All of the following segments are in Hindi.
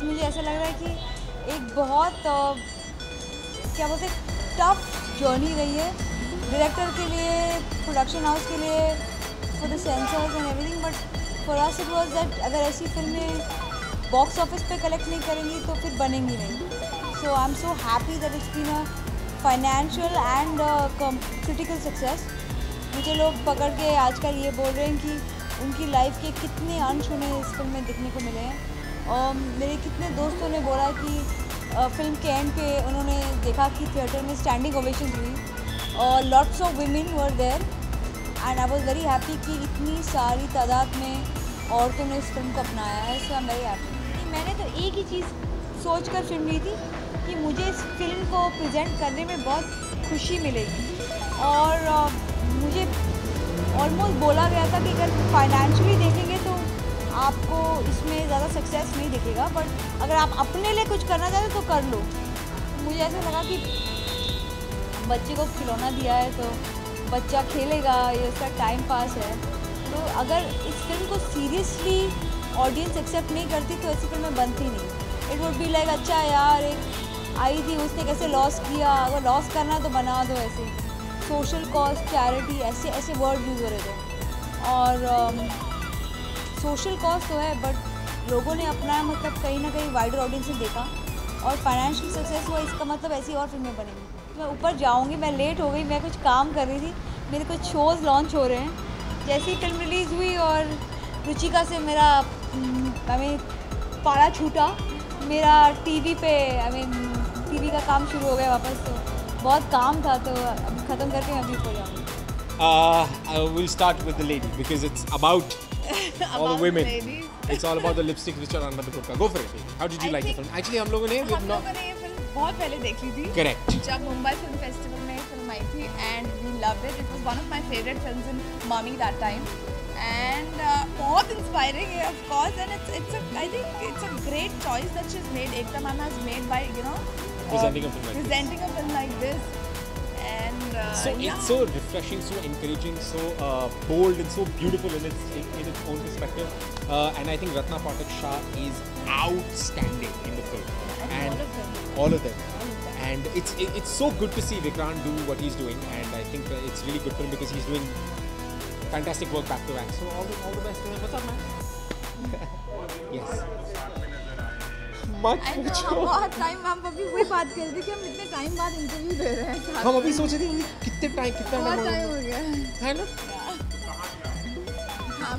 मुझे ऐसा लग रहा है कि एक बहुत क्या बोलते टफ जर्नी रही है डायरेक्टर के लिए, प्रोडक्शन हाउस के लिए, for the sensors and everything, but for us it was that अगर ऐसी फिल्में बॉक्स ऑफिस पे कलेक्ट नहीं करेंगी तो फिर बनेंगी नहीं. So I am so happy that it's been a financial and critical success. मुझे लोग पकड़ के आजकल ये बोल रहे हैं कि उनकी लाइफ के कितने अंश उन्हें इस फिल्म में देखने को मिले हैं. और मेरे कितने दोस्तों ने बोला कि फिल्म के एंड पे उन्होंने देखा कि थिएटर में स्टैंडिंग ओवेशन हुई और lots of women were there and I was very happy कि इतनी सारी तादाद में औरतों ने इस फिल्म को अपनाया है. सो आई एम वेरी हैप्पी. मैंने तो एक ही चीज़ सोच कर फिल्म ली थी कि मुझे इस फिल्म को प्रेजेंट करने में बहुत खुशी मिलेगी और मुझे ऑलमोस्ट बोला गया था कि अगर फाइनेंशियली देखेंगे तो आपको इसमें ज़्यादा सक्सेस नहीं दिखेगा, बट अगर आप अपने लिए कुछ करना चाहते तो कर लो. मुझे ऐसा लगा कि बच्चे को खिलौना दिया है तो बच्चा खेलेगा, ये उसका टाइम पास है. तो अगर इस फिल्म को सीरियसली ऑडियंस एक्सेप्ट नहीं करती तो ऐसी फिल्में बनती नहीं. इट वुड बी लाइक अच्छा यार एक आई थी उसने कैसे लॉस किया, अगर लॉस करना है तो बना दो. ऐसे सोशल कॉज, चैरिटी, ऐसे ऐसे वर्ड यूज़ हो रहे थे. और सोशल कॉज तो है बट लोगों ने अपना मतलब कहीं ना कहीं वाइडर ऑडियंस से देखा और फाइनेंशियल सक्सेस हुआ. इसका मतलब ऐसी और फिल्में बनेंगी. मैं ऊपर जाऊंगी, मैं लेट हो गई, मैं कुछ काम कर रही थी, मेरे कुछ शोज़ लॉन्च हो रहे हैं. जैसी फिल्म रिलीज़ हुई और रुचिका से मेरा पारा छूटा, मेरा टीवी पे टीवी का काम शुरू हो गया वापस. तो बहुत काम था तो अब ख़त्म करके मैं अभी ऊपर जाऊँगी. We'll start with the lady because it's about all the women. It's all about the lipsticks which are under the kurta. Go for it. How did you like the film? Actually, हम लोगों ने ये फिल्म बहुत पहले देख ली थी. Correct. जब मुंबई फिल्म फेस्टिवल में फिल्म आई थी and we loved it. It was one of my favorite films in Mummy that time. And बहुत inspiring है of course, and I think it's a great choice that she's made. Ekta ma'am has made by presenting a film like this. And it's so refreshing, so encouraging, so bold and so beautiful in its own perspective. And I think Ratna Pathak Shah is outstanding in the film. And all of them. And it's so good to see Vikrant do what he's doing, and I think it's really good for him because he's doing fantastic work back to back. So all the best to him. What's up, man? Yes. बहुत टाइम हम अभी वही बात कर रहे थे कि हम इतने टाइम बाद इंटरव्यू दे रहे हैं. हम अभी सोच रहे थे कितना टाइम हो गया है ना.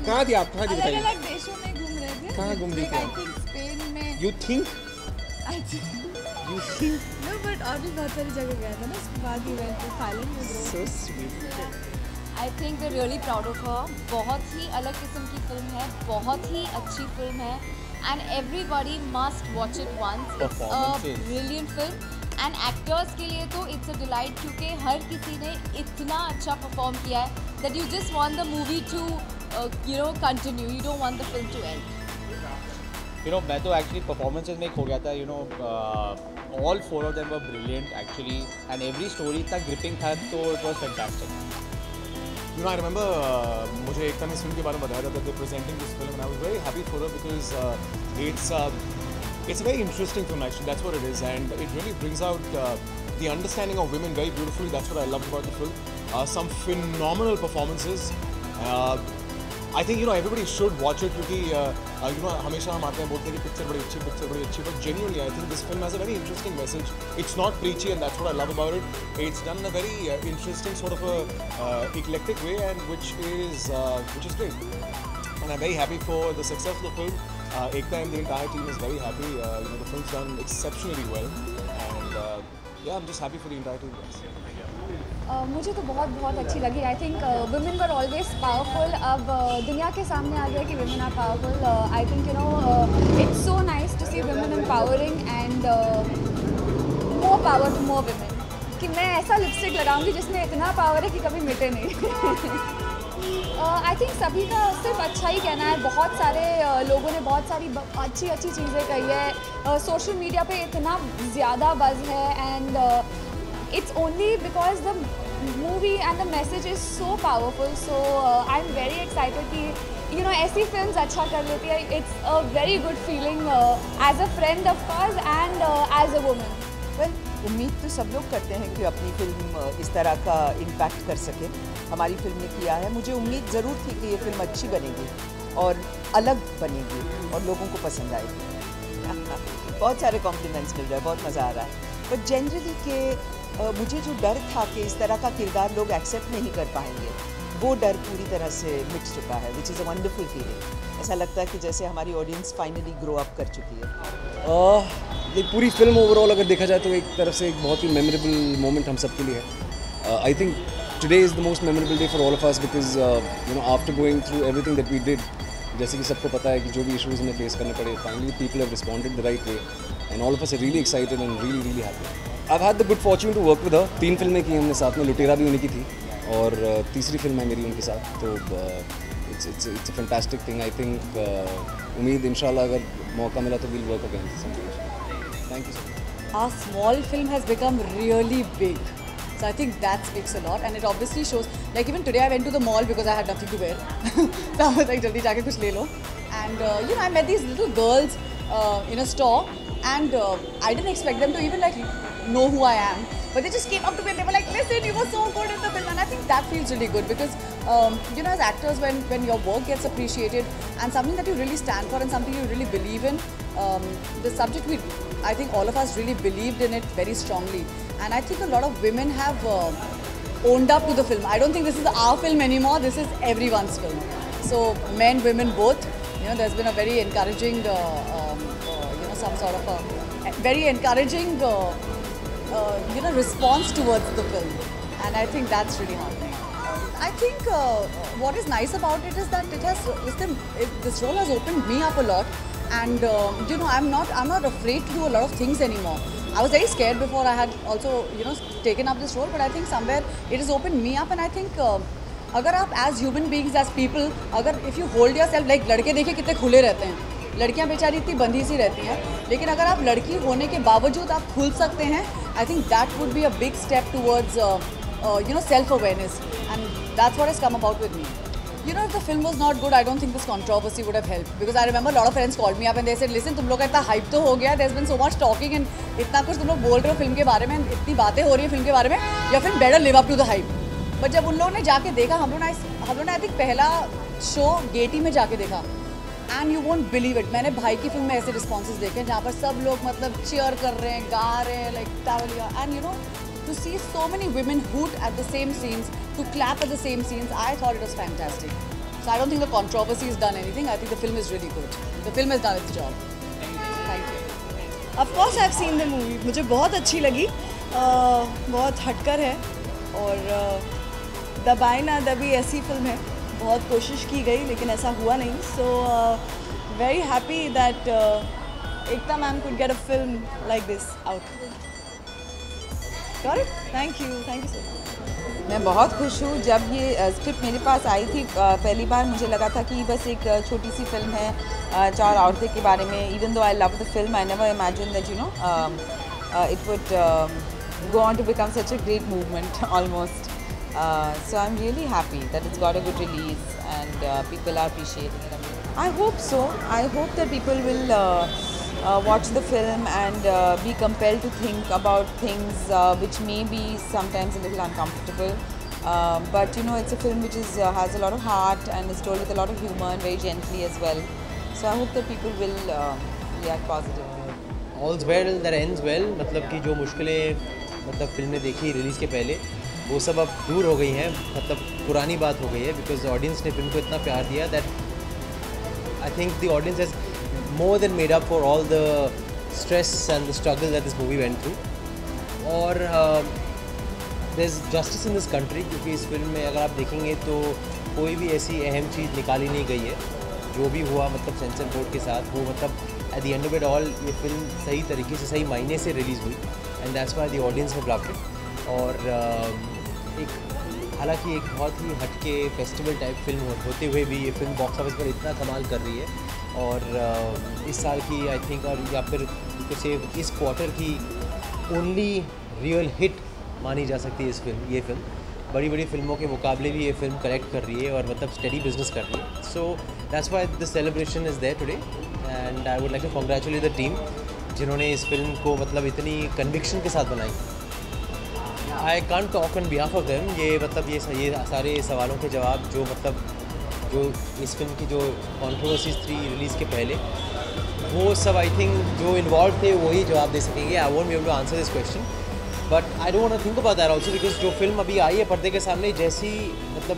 कहाँ थी आप? कहाँ थी बताइए. अलग देशों में घूम रहे थे. कहाँ घूम रही थी? आई थिंक स्पेन में. You think? No, but और भी बहुत सारी जगह गया था ना उसके बाद ही went to Thailand with Rose. So sweet. I think we really proud of her. बहुत ही अलग किस्म की फिल्म है, बहुत ही अच्छी फिल्म है and everybody must watch it once. It's a brilliant film and actors के लिए तो it's a delight क्योंकि हर किसी ने इतना अच्छा perform किया है that you just want the movie to continue. You don't want the film to end. मैं तो actually performances में खो गया था. All four of them were brilliant actually, and every story इतना gripping था तो it was fantastic. I remember मुझे एकता ने इस फिल्म के बारे में बताया था that they're presenting this film and I was very happy for her because it's a very interesting film actually. That's what it is, and it really brings out the understanding of women very beautifully. That's what I loved about the film. Some phenomenal performances. I think everybody should watch it क्योंकि हमेशा हम आते हैं बोलते हैं कि पिक्चर बड़ी अच्छी but genuinely I think this film has a very interesting message. It's not preachy and that's what I love about it. It's done in a very interesting sort of a eclectic way and which is great. And I'm very happy for the success of the film. Ekta and the entire team is very happy. The film's done exceptionally well and I'm just happy for the entire team. मुझे तो बहुत अच्छी लगी. I think women were always powerful. अब दुनिया के सामने आ गया कि women are powerful. I think it's so nice to see women empowering and more power to more women. कि मैं ऐसा लिपस्टिक लगाऊंगी जिसमें इतना पावर है कि कभी मिटे नहीं. आई थिंक सभी का सिर्फ अच्छा ही कहना है. बहुत सारे लोगों ने बहुत सारी अच्छी चीज़ें कही है. सोशल मीडिया पे इतना ज़्यादा बज़ है and it's only because the movie and the message is so powerful. So I'm very excited कि you know ऐसी films अच्छा कर लेती है. It's a very good feeling as a friend of course and as a woman. Well, उम्मीद तो सब लोग करते हैं कि अपनी फिल्म इस तरह का इम्पैक्ट कर सके. हमारी फिल्म ने किया है. मुझे उम्मीद ज़रूर थी कि ये फिल्म अच्छी बनेगी और अलग बनेगी और लोगों को पसंद आएगी. बहुत सारे कॉम्प्लीमेंट्स मिल रहे हैं, बहुत मज़ा आ रहा है. बट जनरली के मुझे जो डर था कि इस तरह का किरदार लोग एक्सेप्ट नहीं कर पाएंगे, वो डर पूरी तरह से मिट चुका है, which is a wonderful feeling. ऐसा लगता है कि जैसे हमारी ऑडियंस फाइनली ग्रो अप कर चुकी है. ये पूरी फिल्म ओवरऑल अगर देखा जाए तो एक तरफ से एक बहुत ही मेमोरेबल मोमेंट हम सब के लिए है. I think today is the most memorable day for all of us because you know after going through everything that we did, जैसे कि सबको पता है कि जो भी इश्यूज़ हमें फेस करने पड़े, finally people have responded the right way and all of us are really excited and really happy. I have had the good fortune to work with her. 3 फिल्में की हमने साथ में, लुटेरा भी उन्हीं की थी और तीसरी फिल्म है मेरी उनके साथ. तो it's a fantastic thing. I think उम्मीद इंशाल्लाह अगर मौका मिला तो will work again. Thank you so much. Our small film has become really big. So I think that speaks a lot, and it obviously shows. Like even today, I went to the mall because I had nothing to wear. So I was like, "Jaldi jaake kuch le lo." And you know, I met these little girls in a store, and I didn't expect them to even like know who I am. But they just came up to me and they were like, "Listen, you were so good in the film," and I think that feels really good because you know, as actors, when your work gets appreciated and something that you really stand for and something you really believe in, the subject I think all of us really believed in it very strongly, and I think a lot of women have owned up to the film. I don't think this is our film anymore. This is everyone's film. So men, women, both. You know, there's been a very encouraging, you know, some sort of a very encouraging, you know, response towards the film, and I think that's really heartening. I think what is nice about it is that this role has opened me up a lot. And you know, I'm not afraid to do a lot of things anymore. I was very scared before I had also, you know, taken up this role, but I think somewhere it has opened me up, and I think अगर आप as human beings, as people, अगर if you hold yourself like लड़के देखिए कितने खुले रहते हैं, लड़कियां बेचारी इतनी बंधी सी रहती हैं, लेकिन अगर आप लड़की होने के बावजूद आप खुल सकते हैं, I think that would be a big step towards you know, self-awareness, and that's what has come about with me. You know, if the film was not good, I don't think this controversy would have helped. Because I remember a lot of friends called me up and they said, "Listen, तुम लोग का इतना hype तो हो गया, there's been so much talking and इतना कुछ तुम लोग बोल रहे हो फिल्म के बारे में, इतनी बातें हो रही है फिल्म के बारे में, your film better live up to the hype." But जब उन लोगों ने जाके देखा, हम लोगों ने I think पहला शो गेटी में जाके देखा, and you won't believe it. मैंने भाई की फिल्म में ऐसे responses देखे जहाँ पर सब लोग मतलब cheer कर रहे हैं, गा रहे हैं, like Tavalia, and you know, to see so many women hoot at the same scenes, to clap at the same scenes, I thought it was fantastic. So I don't think the controversy has done anything. I think the film is really good. The film has done its job. Thank you. Of course I've seen the movie. मुझे बहुत अच्छी लगी. बहुत हटकर है और दबाई ना दबी ऐसी फिल्म है. बहुत कोशिश की गई लेकिन ऐसा हुआ नहीं. So very happy that Ekta ma'am could get a film like this out. Got it? Thank you so much. मैं बहुत खुश हूँ. जब ये स्क्रिप्ट मेरे पास आई थी पहली बार, मुझे लगा था कि बस एक छोटी सी फिल्म है 4 औरतें के बारे में. Even though I love the film, I never imagine that you know it would go on to become such a great movement almost. So I'm really happy that it's got a good release and people are appreciating it. I hope so. I hope that people will watch the film and be compelled to think about things which may be sometimes a little uncomfortable. But you know, it's a film which has a lot of heart and is told with a lot of humor and very gently as well. So I hope that people will react positively. All's well that ends well. मतलब कि जो मुश्किलें मतलब फिल्म ने देखी रिलीज़ के पहले, वो सब अब दूर हो गई हैं. मतलब पुरानी बात हो गई है बिकॉज ऑडियंस ने फिल्म को इतना प्यार दिया that I think the audience has more than made up for all the stress and the struggle that this movie went through. और there's justice in this country क्योंकि इस फिल्म में अगर आप देखेंगे तो कोई भी ऐसी अहम चीज़ निकाली नहीं गई है. जो भी हुआ मतलब सेंसर बोर्ड के साथ, वो मतलब at the end of it all ये फिल्म सही तरीके से सही मायने से रिलीज़ हुई and that's why the audience have loved it. और एक हालांकि एक बहुत ही हटके फेस्टिवल टाइप फिल्म होते हुए भी ये फिल्म बॉक्स ऑफिस पर इतना कमाल कर रही है. और इस साल की आई थिंक और या फिर से इस क्वार्टर की ओनली रियल हिट मानी जा सकती है ये फिल्म. बड़ी बड़ी फिल्मों के मुकाबले भी ये फिल्म कलेक्ट कर रही है और मतलब स्टडी बिजनेस कर रही है. So that's why the celebration is there today and I would like to congratulate the team जिन्होंने इस फिल्म को मतलब इतनी कन्विक्शन के साथ बनाई. I can't talk on behalf of them. ये मतलब ये सारे सवालों के जवाब जो इस फिल्म की जो कॉन्ट्रोवर्सीज थी रिलीज़ के पहले, वो सब आई थिंक जो इन्वॉल्व थे वही जवाब दे सकेंगे. I won't be able to answer this question but I don't want to think about that also because जो फिल्म अभी आई है पर्दे के सामने जैसी मतलब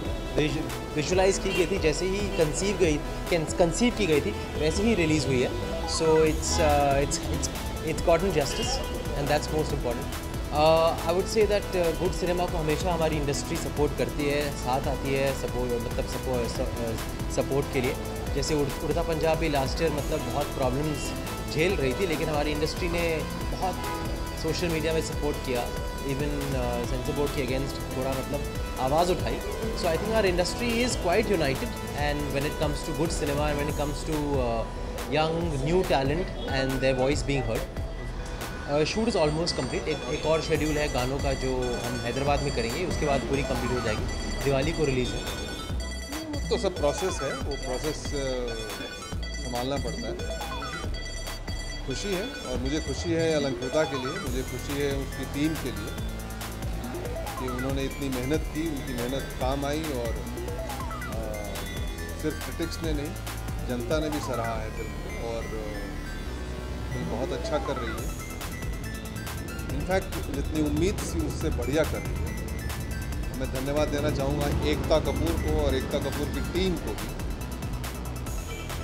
विजुलाइज की गई थी, जैसे ही कंसीव की गई थी वैसे ही रिलीज़ हुई है. So it's gotten justice and that's most important. I would say that good cinema को हमेशा हमारी इंडस्ट्री सपोर्ट करती है, साथ आती है सपोर्ट के लिए. जैसे उड़ता पंजाब भी लास्ट ईयर मतलब बहुत प्रॉब्लम्स झेल रही थी लेकिन हमारी इंडस्ट्री ने बहुत सोशल मीडिया में सपोर्ट किया, इवन सेंसर बोर्ड के अगेंस्ट थोड़ा मतलब आवाज़ उठाई. So I think our industry is quite united and when it comes to good cinema and when it comes to young new talent and their voice being heard. Shoot is almost complete. एक और शेड्यूल है गानों का जो हम हैदराबाद में करेंगे, उसके बाद पूरी कंप्लीट हो जाएगी. दिवाली को रिलीज़ है. तो सब प्रोसेस है, वो प्रोसेस संभालना पड़ता है. खुशी है और मुझे खुशी है अलंकृता के लिए, मुझे खुशी है उसकी टीम के लिए कि उन्होंने इतनी मेहनत की, उनकी मेहनत काम आई और सिर्फ क्रिटिक्स ने नहीं जनता ने भी सराहा है फिल्म को और फिल्म बहुत अच्छा कर रही है. इनफैक्ट जितनी उम्मीद थी उससे बढ़िया कर रही है. मैं धन्यवाद देना चाहूँगा एकता कपूर को और एकता कपूर की टीम को भी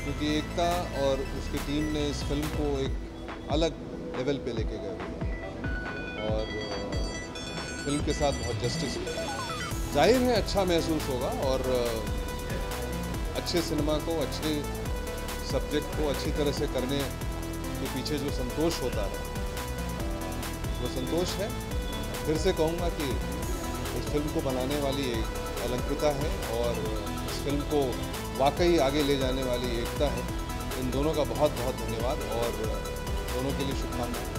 क्योंकि एकता और उसकी टीम ने इस फिल्म को एक अलग लेवल पे लेके गए और फिल्म के साथ बहुत जस्टिस किया. जाहिर है अच्छा महसूस होगा और अच्छे सिनेमा को, अच्छे सब्जेक्ट को अच्छी तरह से करने के पीछे जो संतोष होता है वो संतोष है. फिर से कहूँगा कि इस फिल्म को बनाने वाली एक अलंकृता है और इस फिल्म को वाकई आगे ले जाने वाली एकता है. इन दोनों का बहुत बहुत धन्यवाद और दोनों के लिए शुभकामनाएं.